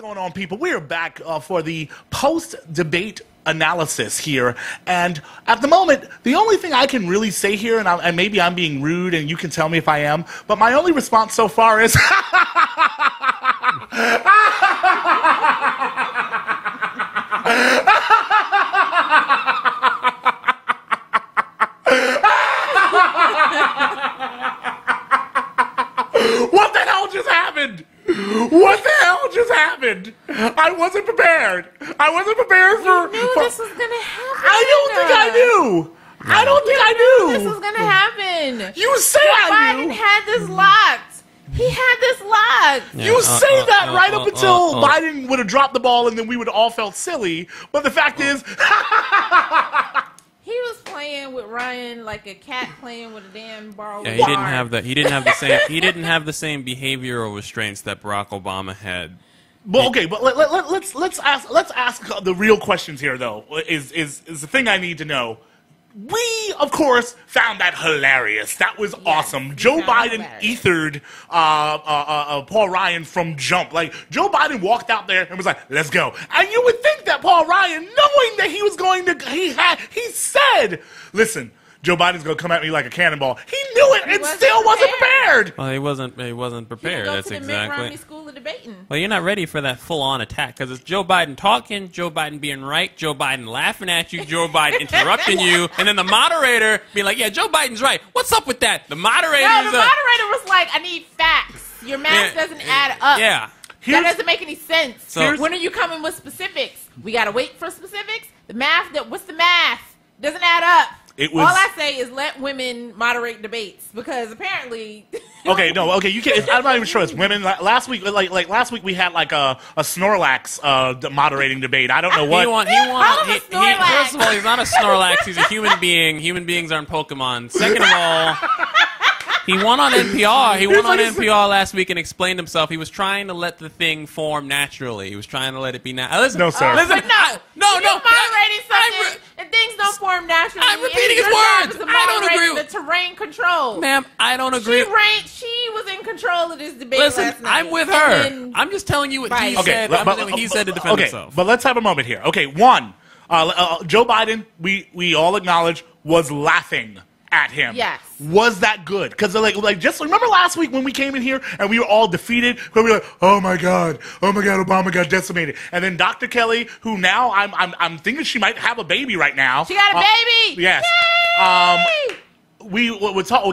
going on, people? We are back for the post-debate analysis here, and at the moment, the only thing I can really say here, and maybe I'm being rude, and you can tell me if I am, but my only response so far is, what the hell just happened? What the hell just happened? I wasn't prepared. I wasn't prepared for... You knew this was going to happen. I don't think I knew. I don't think I knew. This was going to happen. You say I knew. Biden had this locked. He had this locked. Yeah, you say that right up until Biden would have dropped the ball and then we would have all felt silly. But the fact is... He was playing with Ryan like a cat playing with a damn ball. Yeah, he didn't have the. He didn't have the same. He didn't have the same behavioral restraints that Barack Obama had. Well, okay, but let's ask the real questions here. Though is the thing I need to know. We, of course, found that hilarious. That was awesome. Joe Biden ethered Paul Ryan from jump. Like, Joe Biden walked out there and was like, let's go. And you would think that Paul Ryan, knowing that he was going to, he said, listen, Joe Biden's going to come at me like a cannonball. He knew it and still wasn't prepared. Well, he wasn't prepared. That's exactly. Mitt Romney School of Debating. Well, you're not ready for that full-on attack because it's Joe Biden talking, Joe Biden being right, Joe Biden laughing at you, Joe Biden interrupting you, and then the moderator being like, yeah, Joe Biden's right. What's up with that? The moderator was like, I need facts. Your math doesn't add up. Yeah. That doesn't make any sense. So, when are you coming with specifics? We got to wait for specifics? The math, what's the math? Doesn't add up. All I say is let women moderate debates because apparently. Okay, no, okay, you can't. I'm not even sure it's women. Last week, like last week, we had like a Snorlax moderating debate. I don't know what. First of all, he's not a Snorlax. He's a human being. Human beings aren't Pokemon. Second of all. He won on NPR. He won on NPR last week and explained himself. He was trying to let the thing form naturally. He was trying to let it be natural. Listen, no, sir. Listen, no. Moderating something and things don't form naturally. I'm repeating his words. I don't agree with the terrain control. Ma'am, I don't agree. She was in control of this debate. Listen, last night. I'm with her. I'm just telling you what he said. I'm telling you what he said to defend himself. But let's have a moment here. Okay, one, Joe Biden, we all acknowledge, was laughing at him. Yes. Was that good? Because like just remember last week when we came in here and we were all defeated because we were like, oh my God, Obama got decimated. And then Dr. Kelly, who now I'm thinking she might have a baby right now. She got a baby. Yes. Yay! We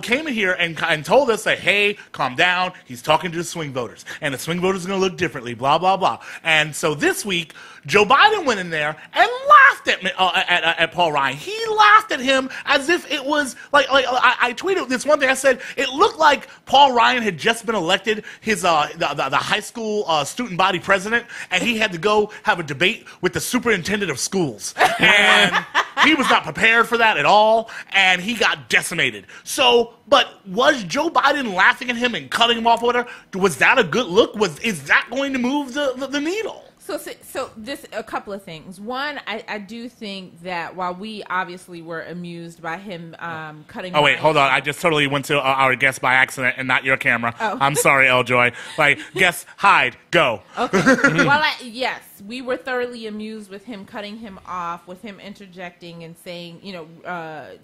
came in here and told us that, hey, calm down. He's talking to the swing voters, and the swing voters are going to look differently. Blah blah blah. And so this week, Joe Biden went in there and laughed at Paul Ryan. He laughed at him as if it was like I tweeted this one thing. I said it looked like Paul Ryan had just been elected his the high school student body president, and he had to go have a debate with the superintendent of schools, and he was not prepared for that at all, and he got decimated. So, but was Joe Biden laughing at him and cutting him off with her? Was that a good look? Is that going to move the needle? So this a couple of things. One, I do think that while we obviously were amused by him cutting. Oh wait, hold on! I just totally went to our guest by accident and not your camera. Oh. I'm sorry, Eljoy. Like, guest, hide, go. Okay. Well, yes, we were thoroughly amused with him cutting him off, with him interjecting and saying,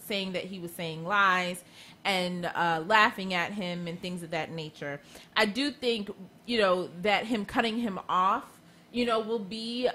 saying that he was saying lies and laughing at him and things of that nature. I do think, that him cutting him off, will be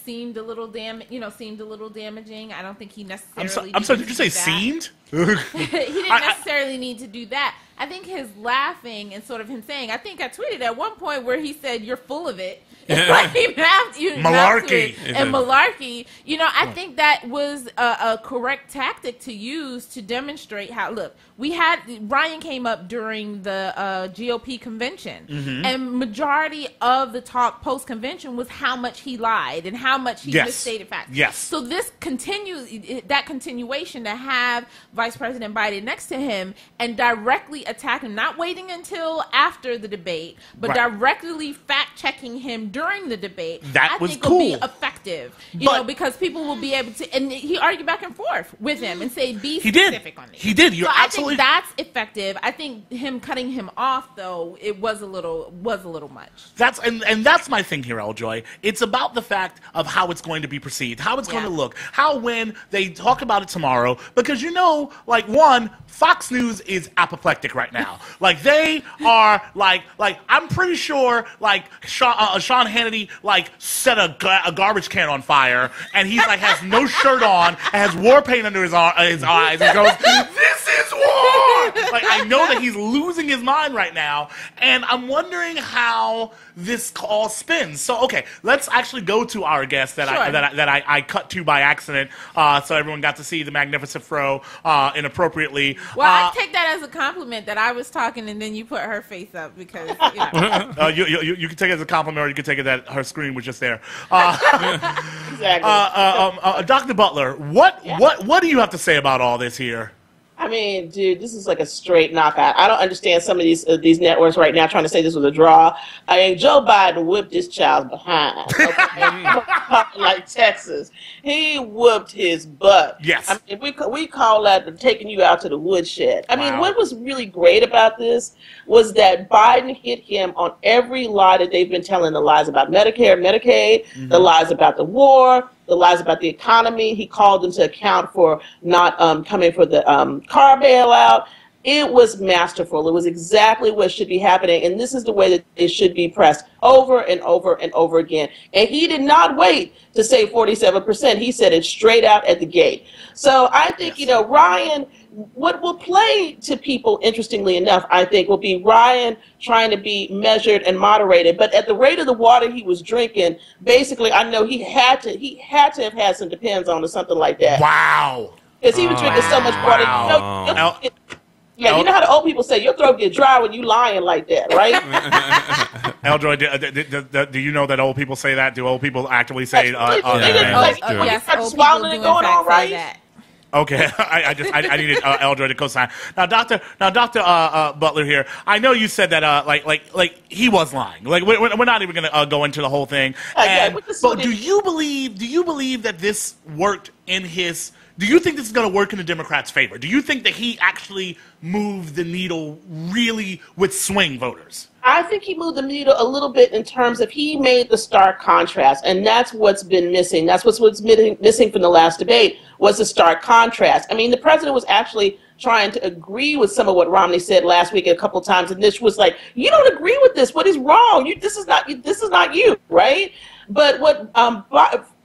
seemed a little damaging. I don't think he necessarily. I'm sorry. Did you say seemed? He didn't necessarily need to do that. I think his laughing and sort of him saying. I think I tweeted at one point where he said, "You're full of it." Like he malarkey and malarkey. I think that was a correct tactic to use to demonstrate how. Look, Ryan came up during the GOP convention, and majority of the talk post convention was how much he lied and how much he misstated facts. Yes. So this continuation to have Vice President Biden next to him and directly attack him, not waiting until after the debate, but directly fact checking him during the debate. That was cool. Will be effective. effective, you know, because people will be able to, and he argued back and forth with him and say, be specific on it. He did. You're so absolutely. I think that's effective. I think him cutting him off, though, it was a little much. That's and that's my thing here, Eljoy. It's about the fact of how it's going to be perceived, how it's going to look, how when they talk about it tomorrow, because you know, like, one, Fox News is apoplectic right now. Like, they are like I'm pretty sure like Sean Hannity like set a garbage can on fire, and he's like has no shirt on and has war paint under his eyes and goes, "This is war!" Like, I know that he's losing his mind right now, and I'm wondering how this all spins. So, okay, let's actually go to our guest that I cut to by accident, so everyone got to see the magnificent fro inappropriately. Well, I take that as a compliment that I was talking and then you put her face up because you can take it as a compliment, or you can take it that her screen was just there. Exactly. Dr. Butler, what do you have to say about all this here? I mean, dude, this is like a straight knockout. I don't understand some of these networks right now trying to say this was a draw. I mean, Joe Biden whipped this child's behind. Okay? Like Texas. He whooped his butt. Yes. I mean, we call that taking you out to the woodshed. I mean, what was really great about this was that Biden hit him on every lie that they've been telling, the lies about Medicare, Medicaid, the lies about the war, the lies about the economy. He called them to account for not coming for the car bailout. It was masterful. It was exactly what should be happening, and this is the way that it should be pressed over and over and over again. And he did not wait to say 47%. He said it straight out at the gate. So I think, you know, Ryan, what will play to people, interestingly enough, I think, will be Ryan trying to be measured and moderated. But at the rate of the water he was drinking, basically, I know he had to have had some Depends on or something like that. Wow. Because he was drinking so much water. Wow. You know how the old people say, your throat get dry when you lying like that, right? Eljoy, do you know that old people say that? Do old people actually say yes, old swallowing and going on, right? That. Okay, I needed Eljoy to co-sign. Now, Doctor Butler here. I know you said that like he was lying. Like, we're not even going to go into the whole thing. But do you believe that this worked in his? Do you think this is going to work in the Democrats' favor? Do you think that he actually moved the needle really with swing voters? I think he moved the needle a little bit in terms of he made the stark contrast, and that's what's been missing. That's what's missing from the last debate was the stark contrast. I mean, the president was actually trying to agree with some of what Romney said last week a couple of times, and this was like, you don't agree with this. What is wrong? This is not you, right? But what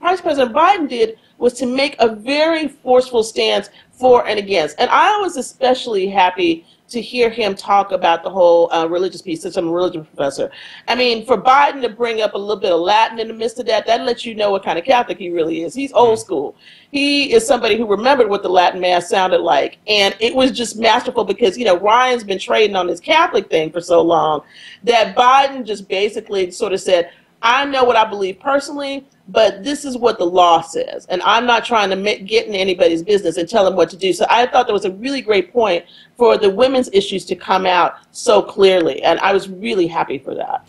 Vice President Biden did was to make a very forceful stance for and against. And I was especially happy to hear him talk about the whole religious piece, since I'm a religion professor. I mean, for Biden to bring up a little bit of Latin in the midst of that lets you know what kind of Catholic he really is. He's old school. He is somebody who remembered what the Latin Mass sounded like. And it was just masterful because, you know, Ryan's been trading on this Catholic thing for so long that Biden just basically sort of said, I know what I believe personally, but this is what the law says, and I'm not trying to get in anybody's business and tell them what to do. So I thought that was a really great point for the women's issues to come out so clearly, and I was really happy for that.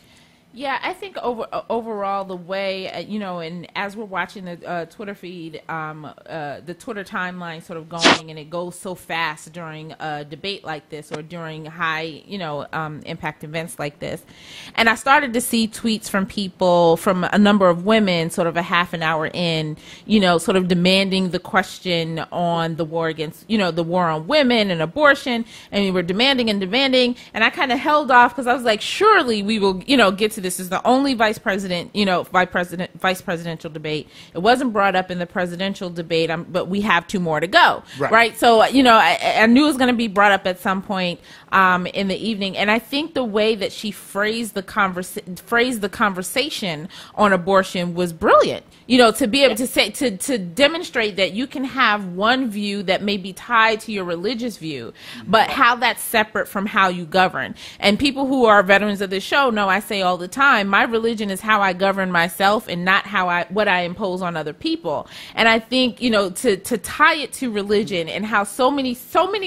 Yeah, I think overall the way, you know, and as we're watching the Twitter feed, the Twitter timeline sort of going, and it goes so fast during a debate like this or during high, you know, impact events like this. And I started to see tweets from people, from a number of women, sort of a half an hour in, you know, sort of demanding the question on the war against, you know, the war on women and abortion. And we were demanding, and I kind of held off because I was like, surely we will, you know, get to this is the only vice presidential debate. It wasn't brought up in the presidential debate, but we have two more to go, right? So, you know, I knew it was going to be brought up at some point in the evening, and I think the way that she phrased the conversation on abortion was brilliant. You know, to be able to say, to demonstrate that you can have one view that may be tied to your religious view, but how that's separate from how you govern. And people who are veterans of this show know I say all the time, my religion is how I govern myself and not what I impose on other people. And I think, you know, to tie it to religion and how so many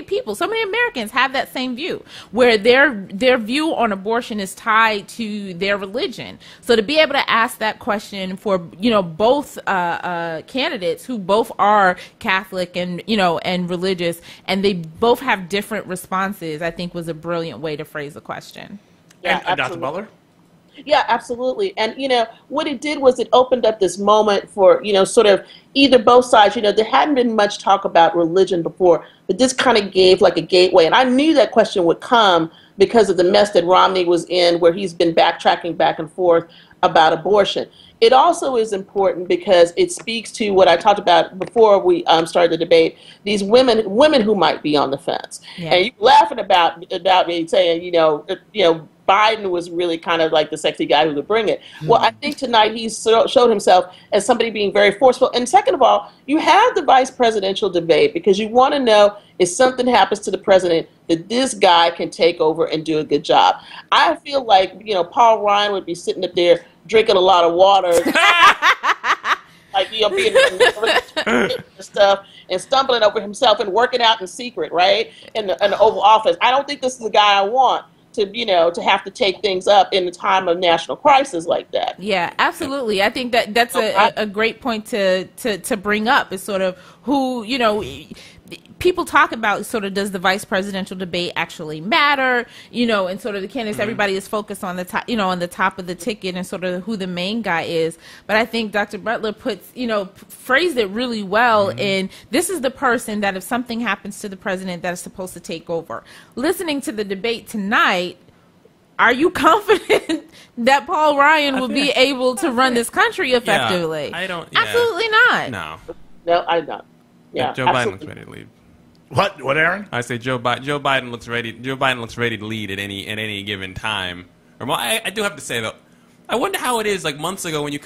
people, so many Americans have that same view, where their view on abortion is tied to their religion. So to be able to ask that question for, you know, both both candidates who both are Catholic and and religious, and they both have different responses, I think was a brilliant way to phrase the question. Yeah, and Dr. Butler? Yeah, absolutely. And, what it did was it opened up this moment for, sort of either both sides. There hadn't been much talk about religion before, but this kind of gave like a gateway. And I knew that question would come because of the mess that Romney was in, where he's been backtracking back and forth about abortion. It also is important because it speaks to what I talked about before we started the debate, these women who might be on the fence. Yeah. And you're laughing about me saying, Biden was really kind of like the sexy guy who could bring it. Well, I think tonight he showed himself as somebody being very forceful. And second of all, you have the vice presidential debate because you want to know if something happens to the president that this guy can take over and do a good job. I feel like, Paul Ryan would be sitting up there drinking a lot of water, like, being stuff and stumbling over himself and working out in secret, right, in the Oval Office. I don't think this is the guy I want to have to take things up in a time of national crisis like that. Yeah, absolutely. I think that's a great point to bring up, is sort of who, people talk about sort of, does the vice presidential debate actually matter, and sort of the candidates, everybody is focused on the top, on the top of the ticket and sort of who the main guy is. But I think Dr. Butler phrased it really well in, this is the person that if something happens to the president that is supposed to take over. Listening to the debate tonight, are you confident that Paul Ryan will be able to run this country effectively? Yeah, I don't. Yeah. Absolutely not. No, I don't. Yeah, Joe Biden looks ready to lead. What, Aaron? I say Joe Biden looks ready. Joe Biden looks ready to lead at any given time. I do have to say though, I wonder how it is. Like months ago, when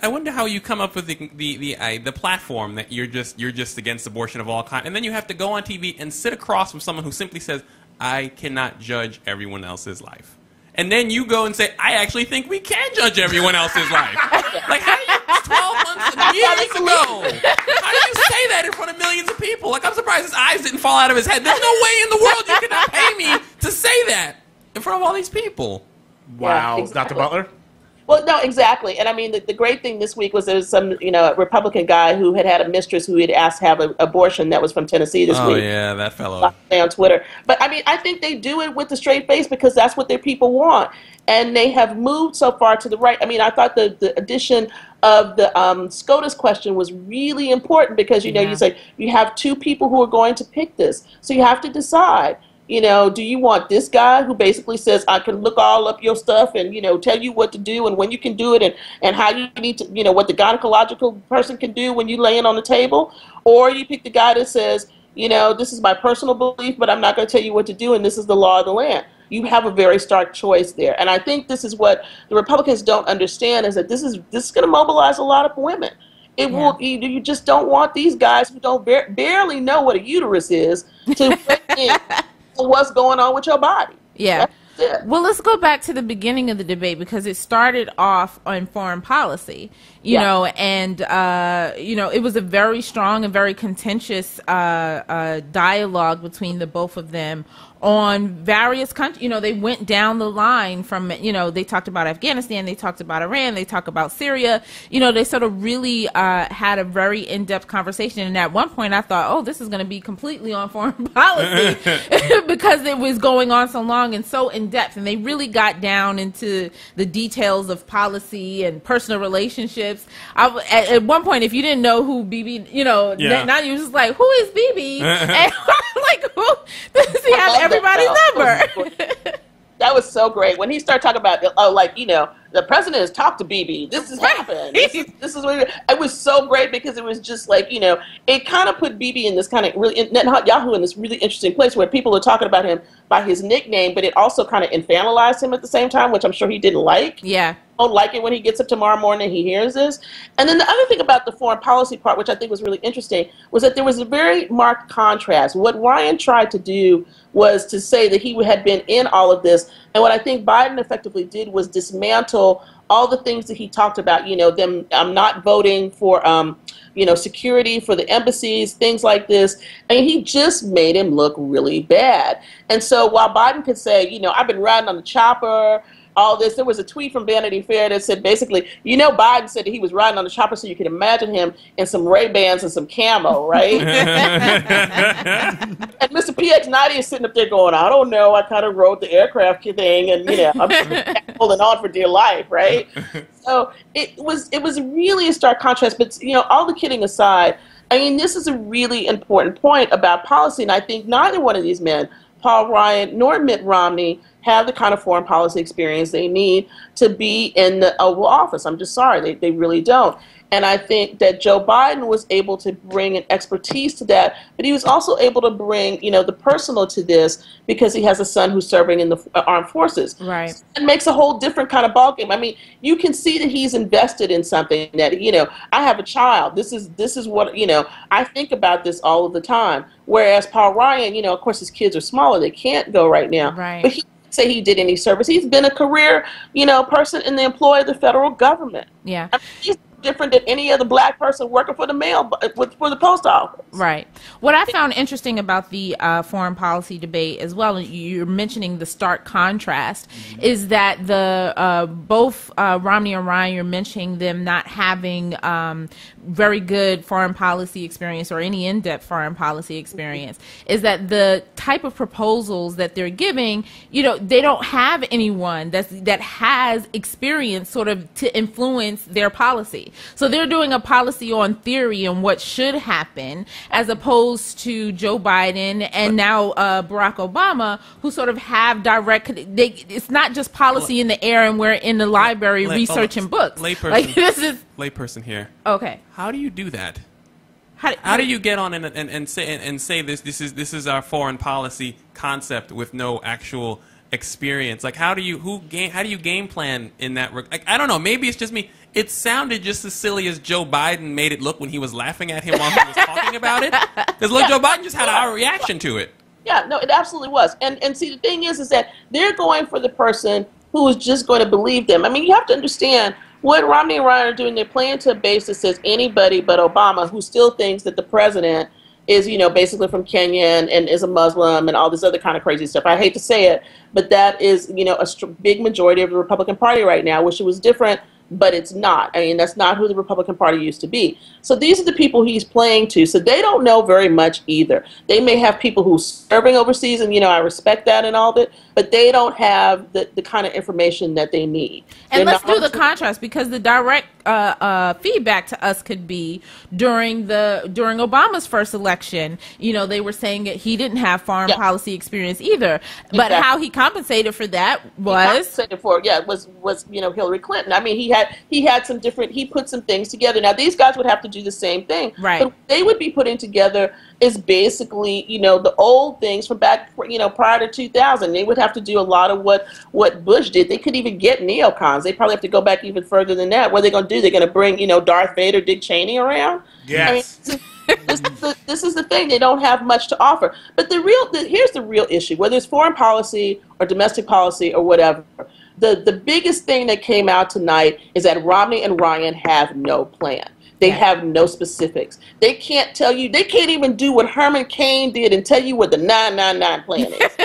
I wonder how you come up with the platform that you're just against abortion of all kinds, and then you have to go on TV and sit across from someone who simply says, "I cannot judge everyone else's life." And then you go and say, I actually think we can judge everyone else's life. Like, how do you, 12 months, years ago, how do you say that in front of millions of people? Like, I'm surprised his eyes didn't fall out of his head. There's no way in the world you cannot pay me to say that in front of all these people. Wow. Yeah, exactly. Dr. Butler? Well, no, exactly. And I mean, the great thing this week was there was some, Republican guy who had a mistress who had asked to have an abortion that was from Tennessee this week. Oh, yeah, that fellow. On Twitter. But I mean, I think they do it with a straight face because that's what their people want. And they have moved so far to the right. I mean, I thought the addition of the SCOTUS question was really important because, you say you have two people who are going to pick this. So you have to decide. Do you want this guy who basically says, I can look all up your stuff and, tell you what to do and when you can do it and how you need to, what the gynecological person can do when you lay it on the table? Or you pick the guy that says, this is my personal belief, but I'm not going to tell you what to do, and this is the law of the land. You have a very stark choice there. And I think this is what the Republicans don't understand, is that this is going to mobilize a lot of women. It will. You just don't want these guys who don't barely know what a uterus is to what's going on with your body. Yeah. Well, let's go back to the beginning of the debate because it started off on foreign policy, you know, and, it was a very strong and very contentious dialogue between the both of them on various countries. They went down the line from, they talked about Afghanistan, they talked about Iran, they talked about Syria. They sort of really had a very in-depth conversation. And at one point I thought, oh, this is going to be completely on foreign policy because it was going on so long and so in-depth. And they really got down into the details of policy and personal relationships. At one point, if you didn't know who Bibi, now you was just like, who is Bibi? And I'm like, who does he have everybody's number? That was so great when he started talking about, the president has talked to Bibi. This has happened. This is what it was so great because it was just like, it kind of put Bibi in this kind of really, Netanyahu in this really interesting place where people are talking about him by his nickname, but it also kind of infantilized him at the same time, which I'm sure he didn't like. Yeah. Don't like it when he gets up tomorrow morning and he hears this. And then the other thing about the foreign policy part, which I think was really interesting, was that there was a very marked contrast. What Ryan tried to do was to say that he had been in all of this, and what I think Biden effectively did was dismantle all the things that he talked about, them not voting for, security for the embassies, things like this. I mean, he just made him look really bad. And so while Biden could say, I've been riding on the chopper, all this. There was a tweet from Vanity Fair that said basically, you know, Biden said that he was riding on the chopper, so you can imagine him in some Ray-Bans and some camo, right? And Mr. PX90 is sitting up there going, I don't know, I kind of wrote the aircraft thing, and you know, I'm holding on for dear life, right? So it was really a stark contrast. But you know, all the kidding aside, I mean, this is a really important point about policy, and I think neither one of these men, Paul Ryan nor Mitt Romney, have the kind of foreign policy experience they need to be in the Oval Office. I'm just sorry, they really don't. And I think that Joe Biden was able to bring an expertise to that, but he was also able to bring, you know, the personal to this because he has a son who's serving in the armed forces. Right. It makes a whole different kind of ballgame. I mean, you can see that he's invested in something that, you know, I have a child. This is what, you know, I think about this all of the time. Whereas Paul Ryan, you know, of course his kids are smaller. They can't go right now. Right. But he didn't say he did any service. He's been a career, you know, person in the employ of the federal government. Yeah. I mean, he's different than any other black person working for the for the post office. Right. What I found interesting about the foreign policy debate as well, you're mentioning the stark contrast, is that the both Romney and Ryan, you're mentioning them not having very good foreign policy experience or any in-depth foreign policy experience, is that the type of proposals that they're giving, you know, they don't have anyone that has experience sort of to influence their policy. So they're doing a policy on theory and what should happen, as opposed to Joe Biden and now Barack Obama, who sort of have direct. It's not just policy in the air and we're in the library researching books. Layperson, like this is layperson here. Okay. How do you do that? How do you get on and say this is our foreign policy concept with no actual experience? Like, how do you game plan in that? Like, I don't know. Maybe it's just me. It sounded just as silly as Joe Biden made it look when he was laughing at him while he was talking about it. Because look, Joe Biden just had our reaction to it. Yeah, no, it absolutely was. And see, the thing is that they're going for the person who is just going to believe them. I mean, you have to understand what Romney and Ryan are doing. They're playing to a base that says anybody but Obama, who still thinks that the president is, you know, basically from Kenya and is a Muslim and all this other kind of crazy stuff. I hate to say it, but that is, you know, a big majority of the Republican Party right now. I wish it was different, but it's not. I mean, that's not who the Republican Party used to be. So these are the people he's playing to. So they don't know very much either. They may have people who's serving overseas, and, you know, I respect that and all of it, but they don't have the kind of information that they need. And let's do the contrast, because the direct feedback to us could be during Obama's first election, you know, they were saying that he didn't have foreign policy experience either. But how he compensated for that was was you know, Hillary Clinton. I mean, he had some different, he put some things together. Now these guys would have to do the same thing. Right. But what they would be putting together is basically, you know, the old things from back, you know, prior to 2000. They would have to do a lot of what Bush did. They could even get neocons. They probably have to go back even further than that. What are they going to do? They're going to bring, you know, Darth Vader, Dick Cheney around? Yes. I mean, this is the thing. They don't have much to offer. But here's the real issue, whether it's foreign policy or domestic policy or whatever. The biggest thing that came out tonight is that Romney and Ryan have no plan. They have no specifics. They can't tell you. They can't even do what Herman Cain did and tell you what the 999 plan is.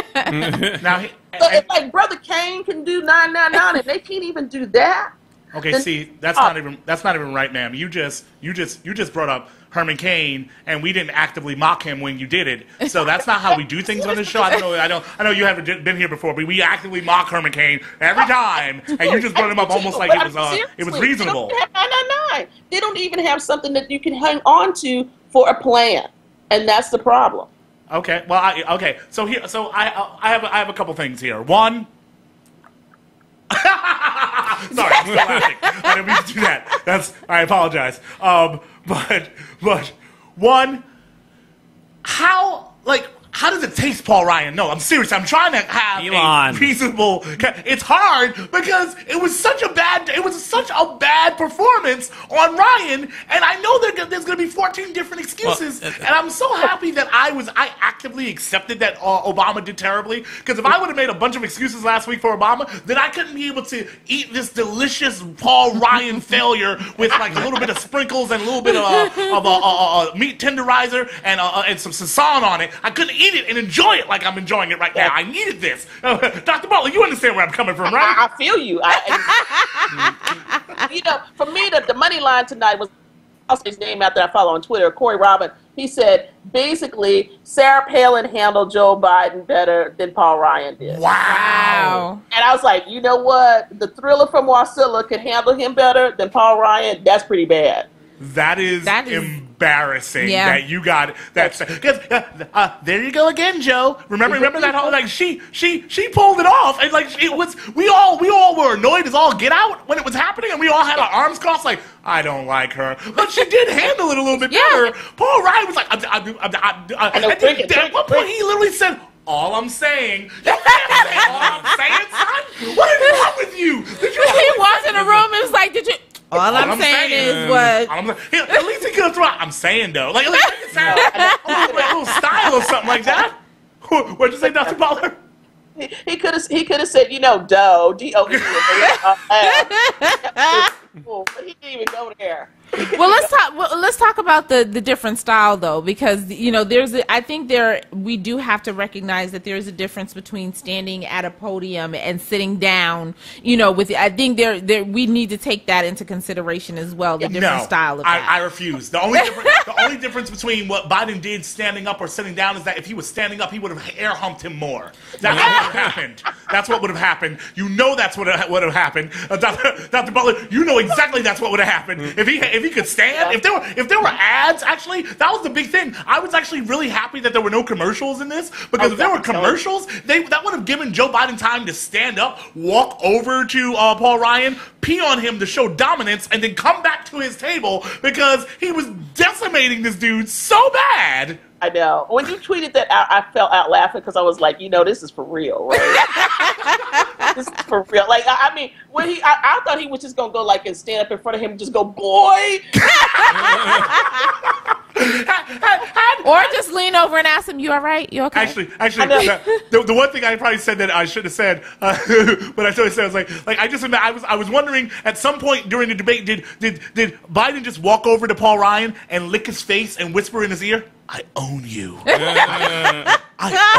Now, if like Brother Cain can do 999 and they can't even do that. Okay, see, that's not even right, ma'am. You just brought up Herman Cain, and we didn't actively mock him when you did it. So that's not how we do things on this show. I know you haven't been here before, but we actively mock Herman Cain every time, and you just brought him up almost like it was reasonable. They don't even have something that you can hang on to for a plan, and that's the problem. Okay, well, I have a couple things here. One. Sorry, I'm still laughing. I didn't mean to do that. I apologize. But one, how does it taste, Paul Ryan? No, I'm serious. I'm trying to have a reasonable. It's hard because it was such a bad performance on Ryan, and I know there's going to be 14 different excuses, and I'm so happy that I actively accepted that Obama did terribly, because if I would have made a bunch of excuses last week for Obama, then I couldn't be able to eat this delicious Paul Ryan failure with like a little bit of sprinkles and a little bit of meat tenderizer and some sazon on it. I couldn't eat eat it and enjoy it like I'm enjoying it right now. I needed this. Dr. Butler, you understand where I'm coming from, right? I feel you. You know, for me, the money line tonight was, I'll say his name out there I follow on Twitter, Corey Robin. He said, basically, Sarah Palin handled Joe Biden better than Paul Ryan did. Wow. And I was like, you know what? The Thriller from Wasilla could handle him better than Paul Ryan. That's pretty bad. That is embarrassing that you got that. Because there you go again, Joe. Remember that whole, like, she pulled it off, and like it was, we all were annoyed as all get out when it was happening, and we all had our arms crossed like, I don't like her, but she did handle it a little bit better. Paul Ryan was like, at one point he literally said, all I'm saying, you can't say all I'm saying, son. What is wrong with you? He walked in the room and was like, did you? All I'm saying is what. At least he could have thrown out, I'm saying though. Like, make it sound a little style or something like that. What'd you say, Dr. Butler? He could have said, you know, dough, D-O-E. But he didn't even go there. Well, let's talk about the different style though, because you know we do have to recognize that there is a difference between standing at a podium and sitting down. You know, I think we need to take that into consideration as well. The different style of that. I refuse. The only difference between what Biden did standing up or sitting down is that if he was standing up, he would have air humped him more. That's what would have happened. That's what would have happened. You know that's what would have happened. Dr. Butler, you know exactly that's what would have happened if he could stand. If there were ads, actually, that was the big thing. I was actually really happy that there were no commercials in this, because if there were commercials, that would have given Joe Biden time to stand up, walk over to Paul Ryan, pee on him to show dominance, and then come back to his table, because he was decimating this dude so bad. I know. When you tweeted that out, I fell out laughing because I was like, you know, this is for real, right? This is for real. Like, I mean, when I thought he was just going to go, like, and stand up in front of him and just go, boy! Or just lean over and ask him, you all right? You okay? Actually, the one thing I probably said that I should have said, but I totally said, I was like I was wondering at some point during the debate, did Biden just walk over to Paul Ryan and lick his face and whisper in his ear, I own you. I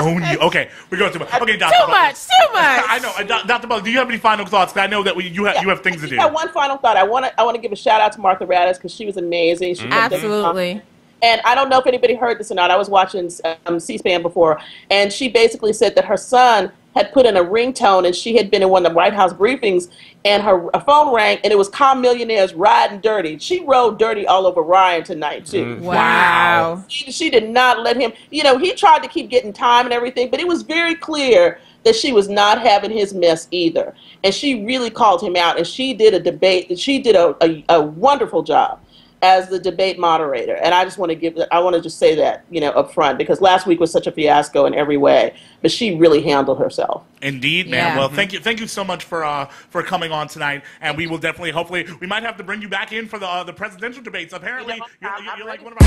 own you. Okay, we're going too much. Okay, Dr. Too much. I know. Dr. Butler, do you have any final thoughts? I know that you have things to do. Yeah, one final thought. I want to give a shout out to Martha Raddatz because she was amazing. She Absolutely. And I don't know if anybody heard this or not. I was watching C-SPAN before, and she basically said that her son had put in a ringtone, and she had been in one of the White House briefings, and her phone rang, and it was Calm Millionaires Riding Dirty. She rode dirty all over Ryan tonight, too. Wow. She did not let him, you know, he tried to keep getting time and everything, but it was very clear that she was not having his mess either. And she really called him out, and she did a debate, she did a wonderful job as the debate moderator. And I just want to just say that, you know, up front, because last week was such a fiasco in every way, but she really handled herself. Indeed, man. Yeah. Well, thank you so much for coming on tonight, and we will definitely, hopefully, we might have to bring you back in for the presidential debates. Apparently, you're like one of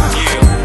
our